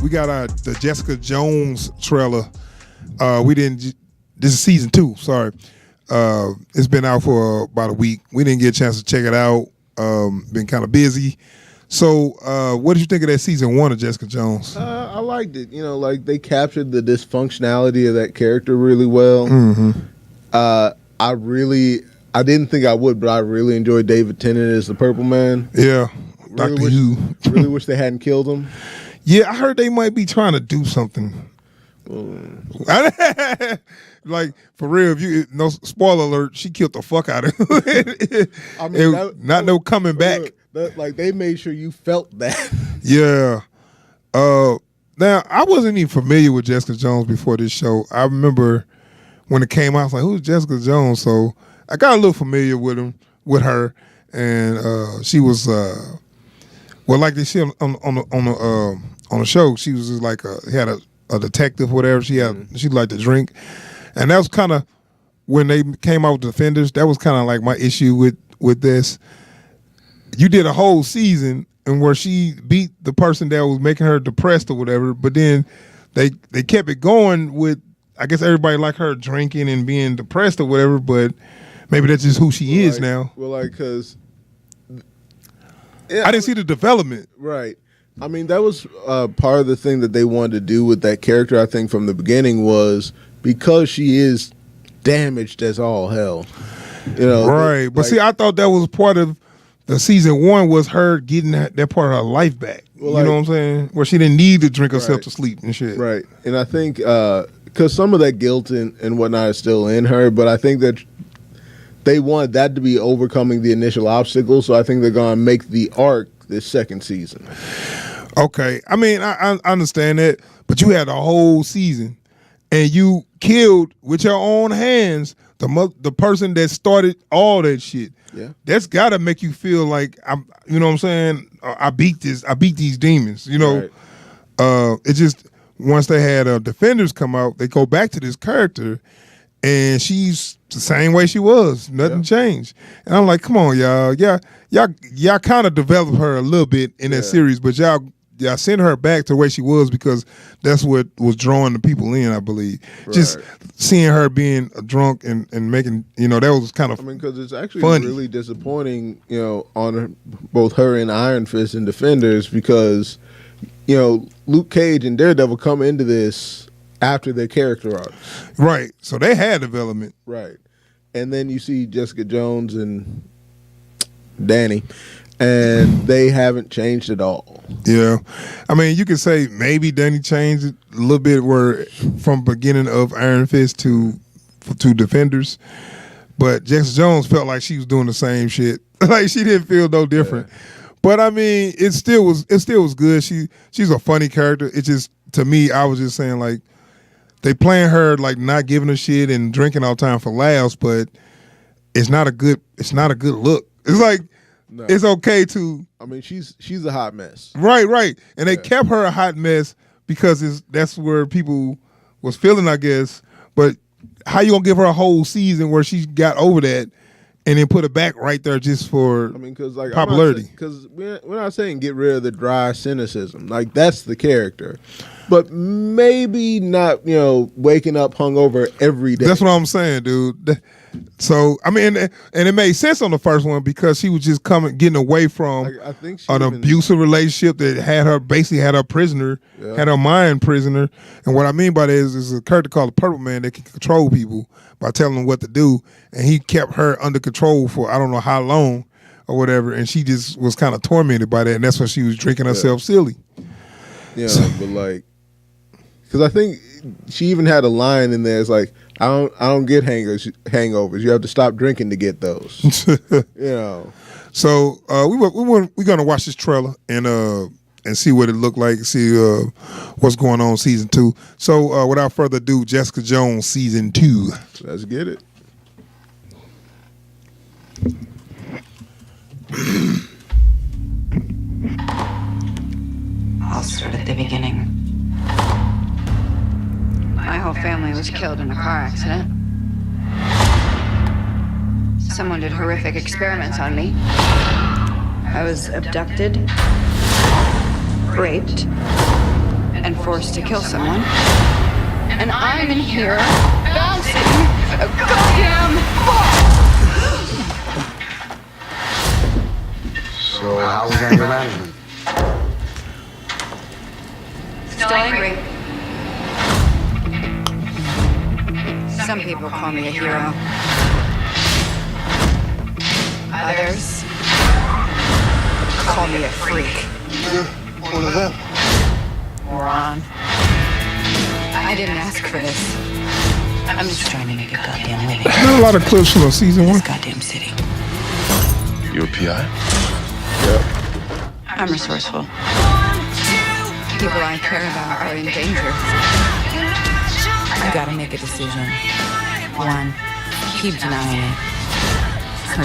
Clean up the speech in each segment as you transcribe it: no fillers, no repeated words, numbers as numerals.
we got the Jessica Jones trailer. This is season 2. Sorry, it's been out for about a week. We didn't get a chance to check it out. Been kind of busy. So, what did you think of that season 1 of Jessica Jones? I liked it. You know, like they captured the dysfunctionality of that character really well. Mm-hmm. I didn't think I would, but I really enjoyed David Tennant as the Purple Man. Yeah, Doctor Who. Really wish they hadn't killed him. Yeah, I heard they might be trying to do something. Like, for real, if you no spoiler alert, she killed the fuck out of him. I mean, no coming back. Like they made sure you felt that. Yeah. Now I wasn't even familiar with Jessica Jones before this show. I remember when it came out, I was like, "Who's Jessica Jones?" So I got a little familiar with her, and she was well, like they said on the show, she was just like had a detective, whatever. She liked to drink, and that was kind of when they came out with Defenders. That was kind of like my issue with this. You did a whole season and where she beat the person that was making her depressed or whatever, but then they kept it going with, I guess everybody like her drinking and being depressed or whatever, but maybe that's just who she is now. Well, like, because I didn't see the development. Right. I mean, that was part of the thing that they wanted to do with that character, I think, from the beginning was because she is damaged as all hell. You know, right. But see, I thought that was part of the season 1 was her getting that part of her life back. Well, you know what I'm saying? Where she didn't need to drink herself to sleep and shit. Right. And I think because some of that guilt and whatnot is still in her, but I think that they want that to be overcoming the initial obstacle. So I think they're going to make the arc this second season. Okay. I mean, I understand that, but you had a whole season and you killed with your own hands the person that started all that shit. Yeah. That's got to make you feel like you know what I'm saying? I beat these demons, you know? Right. It just, once they had Defenders come out, they go back to this character and she's the same way she was. Nothing changed. And I'm like, come on, y'all. Y'all kind of developed her a little bit in that series, but y'all sent her back to the way she was because that's what was drawing the people in, I believe. Right. Just seeing her being a drunk and making, you know, that was kind of funny. I mean, because it's actually really disappointing, you know, on both her and Iron Fist and Defenders because, you know, Luke Cage and Daredevil come into this after their character arcs. Right. So they had development. Right. And then you see Jessica Jones and Danny, and they haven't changed at all. Yeah. I mean, you could say maybe Danny changed it a little bit where from beginning of Iron Fist to Defenders. But Jessica Jones felt like she was doing the same shit. Like she didn't feel no different. Yeah. But I mean, it still was good. She's a funny character. It just, to me, I was just saying like they playing her like not giving a shit and drinking all the time for laughs, but it's not a good look. It's like it's okay to. I mean, she's a hot mess. Right. And they kept her a hot mess because that's where people was feeling, I guess. But how you gonna give her a whole season where she got over that and then put it back right there just for because like popularity? Because we're not saying get rid of the dry cynicism. Like that's the character. But maybe not, you know, waking up hungover every day. That's what I'm saying, dude. So, I mean, and it made sense on the first one because she was just getting away from I think an abusive relationship that had her prisoner, had her mind prisoner. And what I mean by that is a character called the Purple Man that can control people by telling them what to do. And he kept her under control for I don't know how long or whatever. And she just was kind of tormented by that. And that's why she was drinking herself silly. Yeah, but like, because I think she even had a line in there. It's like, I don't get hangovers. You have to stop drinking to get those. You know. So we're gonna watch this trailer and see what it looked like. See what's going on season 2. So without further ado, Jessica Jones season 2. Let's get it. I'll start at the beginning. My whole family was killed in a car accident. Someone did horrific experiments on me. I was abducted, raped, and forced to kill someone. And I'm in here bouncing a goddamn ball. So how was anger management? Still angry. Some people call me a hero. Others call me a freak. You're one of them. Moron. I didn't ask for this. I'm just trying to make a goddamn living. There's a lot of clips from season in one. this goddamn city. You a PI? I'm resourceful. People I care about are in danger. I gotta make a decision. 1, keep denying it. Or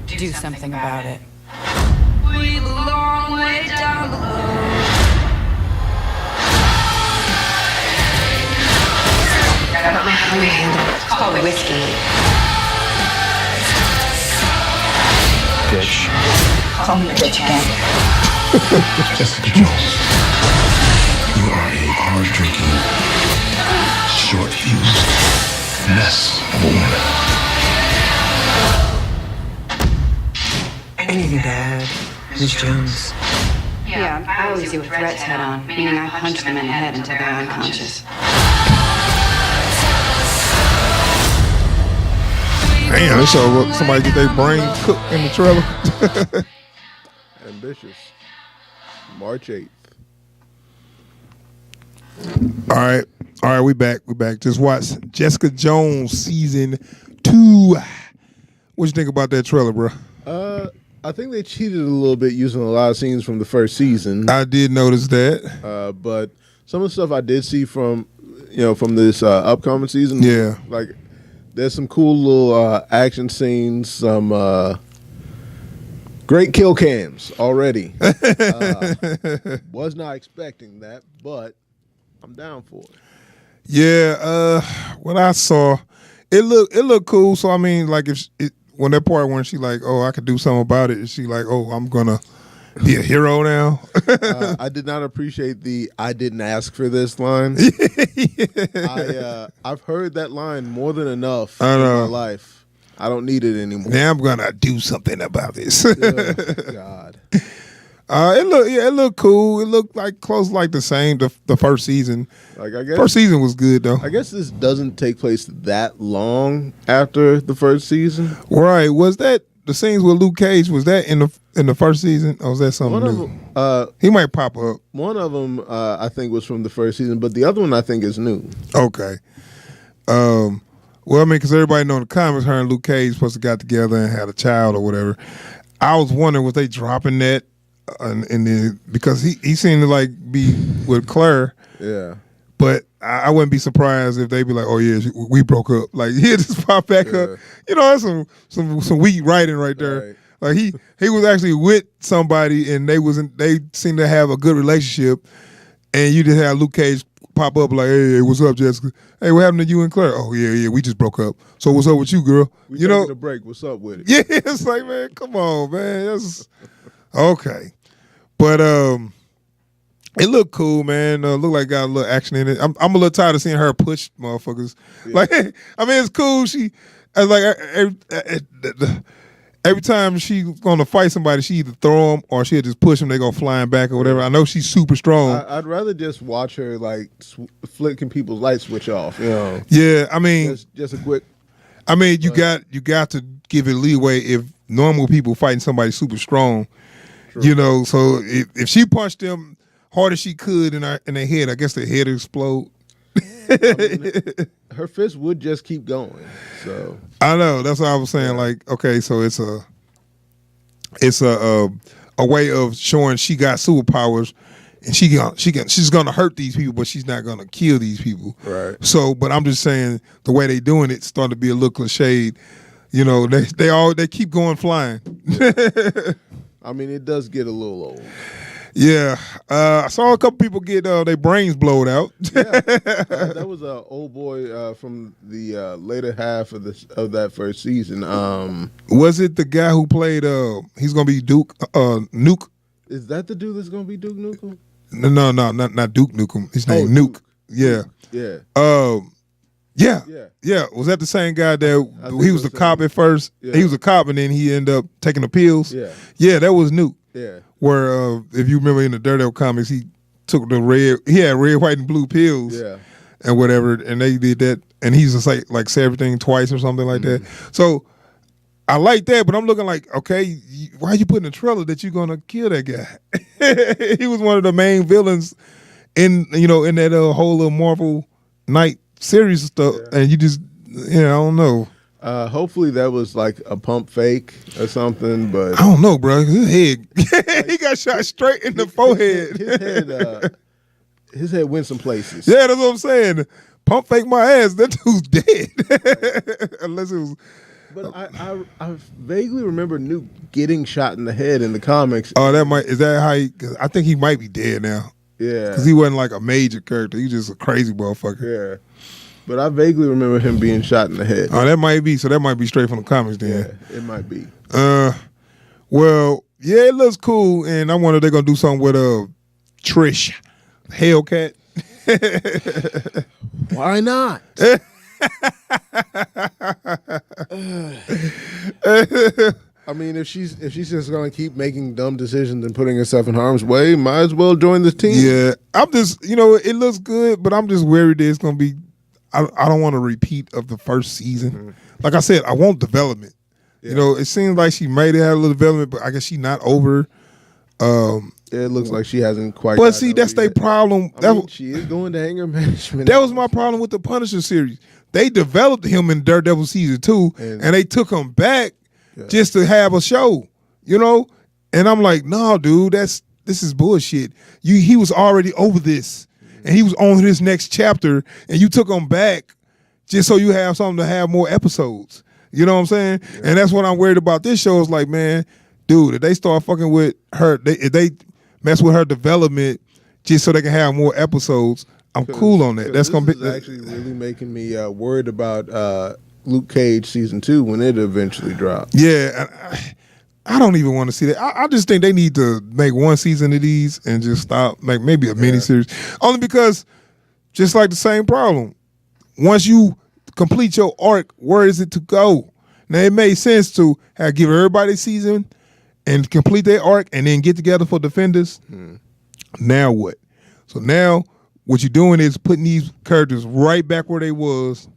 2, do something about it. We've a long way down below. I got my hand. It's called whiskey. Bitch. Call me a bitch again. Jessica Jones. You are a hard-drinking, short-fused mess of a woman. Anything to add, Miss Jones? Yeah, I always do with threats head on, meaning I punch them in the head until they're unconscious. Damn, they show somebody get their brains cooked in the trailer. Ambitious. March 8th. All right, we back. Just watch Jessica Jones season 2. What you think about that trailer, bro? I think they cheated a little bit using a lot of scenes from the first season. I did notice that. But some of the stuff I did see from this upcoming season. Yeah. Like there's some cool little action scenes, some great kill cams already. Was not expecting that, but I'm down for it. Yeah, what I saw, it looked cool. So I mean, like when that part when she like, oh, I could do something about it, and she like, oh, I'm gonna be a hero now. I did not appreciate the "I didn't ask for this" line. I've heard that line more than enough in my life. I don't need it anymore. Now I'm gonna do something about this. Oh, God. It looked cool. It looked like close like the same the first season. Like I guess first season was good though. I guess this doesn't take place that long after the first season. Right. Was that the scenes with Luke Cage? Was that in the first season, or was that something One new? of them, he might pop up. One of them, I think, was from the first season, but the other one I think is new. Okay. Well, I mean, because everybody know in the comics, her and Luke Cage supposed to got together and had a child or whatever. I was wondering, was they dropping that? Because he seemed to like be with Claire. Yeah. But I wouldn't be surprised if they be like, "Oh yeah, we broke up." Like he'll just pop back up. You know, that's some weak writing right there. Right. Like he was actually with somebody, and they seemed to have a good relationship, and you just have Luke Cage pop up like, "Hey, what's up, Jessica? Hey, what happened to you and Claire? Oh yeah, we just broke up. So what's up with you, girl? We you know, taking a break. What's up with it? Yeah, it's like, man, come on, man. That's okay." But it looked cool, man. Looked like got a little action in it. I'm a little tired of seeing her push motherfuckers. Yeah. Like, I mean, it's cool. She, like, every time she's gonna fight somebody, she either throw them or she'll just push them. They go flying back or whatever. I know she's super strong. I'd rather just watch her like flicking people's light switch off. You know? Yeah, I mean, just a quick. I mean, you got to give it leeway if normal people fighting somebody super strong. True. You know, so if she punched them hard as she could in their head, I guess their head would explode. I mean, her fist would just keep going. So I know that's what I was saying. Yeah. Like, okay, so it's a way of showing she got superpowers, and she's gonna hurt these people, but she's not gonna kill these people. Right. So, but I'm just saying the way they doing it starting to be a little cliched. You know, they keep going flying. I mean, it does get a little old. Yeah, I saw a couple people get their brains blown out. Yeah, that was an old boy from the later half of that first season. Was it the guy who played? He's gonna be Nuke. Is that the dude that's gonna be Duke Nukem? No, not Duke Nukem. His name Nuke. Nuke. Yeah. Yeah. Yeah. Yeah. Yeah. Was that the same guy that I think he was so, the cop at first? Yeah. He was a cop and then he ended up taking the pills. Yeah. Yeah, that was Nuke. Yeah. Where if you remember in the Daredevil comics, he took he had red, white, and blue pills. Yeah. And whatever, and they did that, and he's just like say everything twice or something like that. So I like that, but I'm looking like, okay, why you putting a trailer that you're gonna kill that guy? He was one of the main villains in that whole little Marvel Knight series stuff, and you just I don't know. Hopefully that was like a pump fake or something, but I don't know, bro. His head, he got shot straight in the forehead. His head went some places. Yeah, that's what I'm saying. Pump fake my ass. That dude's dead. Unless it was. But I vaguely remember Nuke getting shot in the head in the comics. Oh, is that how he? 'Cause I think he might be dead now. Yeah. Because he wasn't like a major character. He was just a crazy motherfucker. Yeah. But I vaguely remember him being shot in the head. Oh, that might be. So that might be straight from the comics then. Yeah, it might be. Well, yeah, it looks cool, and I wonder if they're gonna do something with Trish, Hellcat. Why not? I mean, if she's just gonna keep making dumb decisions and putting herself in harm's way, might as well join the team. Yeah, I'm just it looks good, but I'm just worried that it's gonna be. I don't want a repeat of the first season. Mm-hmm. Like I said, I want development. Yeah. It seems like she might have had a little development, but I guess she's not over. It looks like she hasn't quite. But see, that's their problem. I mean, she is going to anger management. That was my problem with the Punisher series. They developed him in Daredevil season 2, and they took him back just to have a show, And I'm like, no, dude, this is bullshit. He was already over this, and he was on his next chapter, and you took him back just so you have something to have more episodes. You know what I'm saying? Yeah. And that's what I'm worried about this show. Is like, man, dude, if they start fucking with her, if they mess with her development just so they can have more episodes, I'm cool on that. That's gonna be actually really making me worried about Luke Cage season 2 when it eventually drops. Yeah, I don't even want to see that. I just think they need to make one season of these and just stop, like maybe a miniseries. Only because, just like the same problem, once you complete your arc, where is it to go? Now it made sense to give everybody a season and complete their arc and then get together for Defenders. Now what? So now what you're doing is putting these characters right back where they was,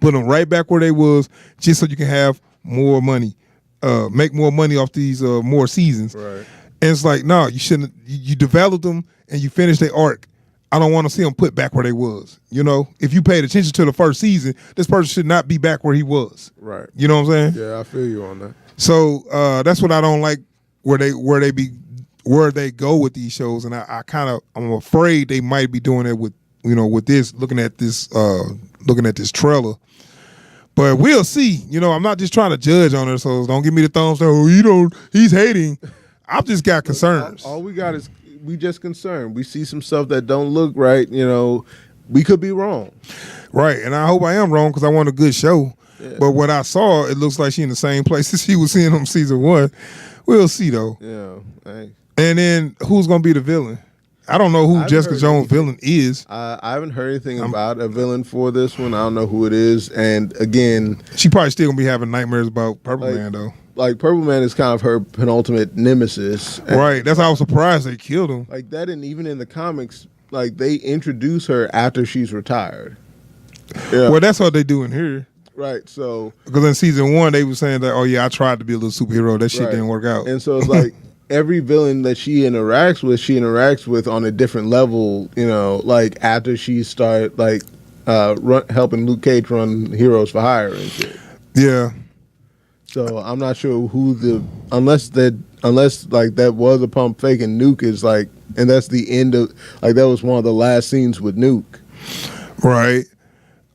put them right back where they was, just so you can have more money, make more money off these more seasons. Right. And it's like, no, you shouldn't. You developed them and you finished their arc. I don't want to see them put back where they was. If you paid attention to the first season, this person should not be back where he was. Right. You know what I'm saying? Yeah, I feel you on that. So that's what I don't like where they go with these shows, and I'm afraid they might be doing it with with this, looking at this trailer. But we'll see. I'm not just trying to judge on her, so don't give me the thumbs down. Oh, he's hating. I've just got concerns. All we got is we just concerned. We see some stuff that don't look right. We could be wrong. Right, and I hope I am wrong because I want a good show. Yeah. But what I saw, it looks like she in the same place as she was seeing on season 1. We'll see though. Yeah. Hey. And then who's gonna be the villain? I don't know who Jessica Jones' villain is. I haven't heard anything about a villain for this one. I don't know who it is. And again, she probably still gonna be having nightmares about Purple Man though. Like Purple Man is kind of her penultimate nemesis. Right. That's how I was surprised they killed him. Like that, and even in the comics, like they introduce her after she's retired. Yeah. Well, that's what they do in here. Right. So because in season 1 they were saying that, oh yeah, I tried to be a little superhero. That shit didn't work out. And so it's like every villain that she interacts with on a different level. Like after she started helping Luke Cage run Heroes for Hire and shit. Yeah. So I'm not sure who unless like that was a pump fake and Nuke is like, and that's the end of that was one of the last scenes with Nuke. Right.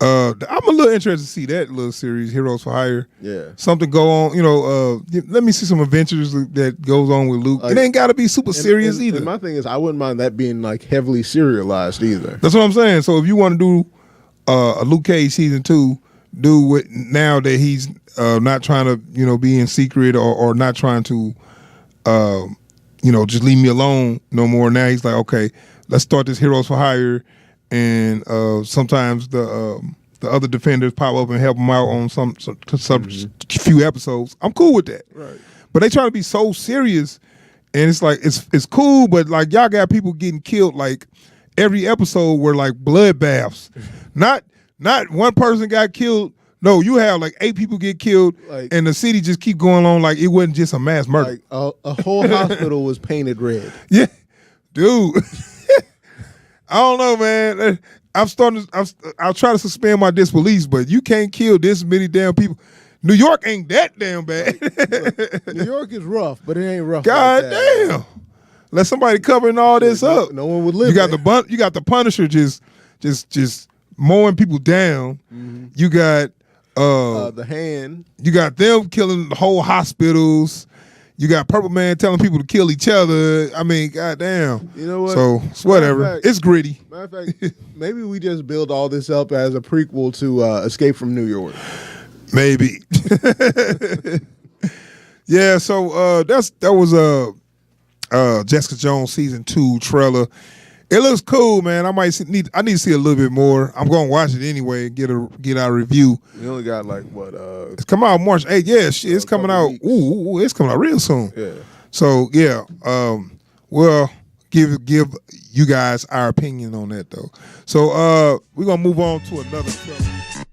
I'm a little interested to see that little series, Heroes for Hire. Yeah. Something go on, let me see some adventures that goes on with Luke. It ain't got to be super serious either. And my thing is, I wouldn't mind that being like heavily serialized either. That's what I'm saying. So if you want to do a Luke Cage season 2, do it now that he's not trying to, be in secret or not trying to just leave me alone no more. Now he's like, okay, let's start this Heroes for Hire, and sometimes the other defenders pop up and help him out on some few episodes. I'm cool with that. Right. But they try to be so serious, and it's like it's cool, but like y'all got people getting killed like every episode were like bloodbaths. Not one person got killed. No, you have like 8 people get killed, Like, and the city just keep going on like it wasn't just a mass murder. Like a whole hospital was painted red. Yeah, dude. I don't know, man. I'll try to suspend my disbelief, but you can't kill this many damn people. New York ain't that damn bad. New York is rough, but it ain't rough. God like that. damn. Let somebody covering all this up. No one would live. You got there. you got the Punisher just mowing people down. Mm-hmm. You got The Hand. you got them killing the whole hospitals. You got Purple Man telling people to kill each other. I mean, goddamn. You know what? So it's whatever. Matter of fact- It's gritty. Matter of fact, maybe we just build all this up as a prequel to Escape from New York. Maybe. Yeah. So that was Jessica Jones season 2 trailer. It looks cool, man. I need to see a little bit more. I'm gonna watch it anyway. Get our review. We only got like what? It's coming out March 8th. Yeah, shit, it's coming out. weeks. Ooh, it's coming out real soon. Yeah. So yeah, we'll give you guys our opinion on that though. So we're gonna move on to another trailer.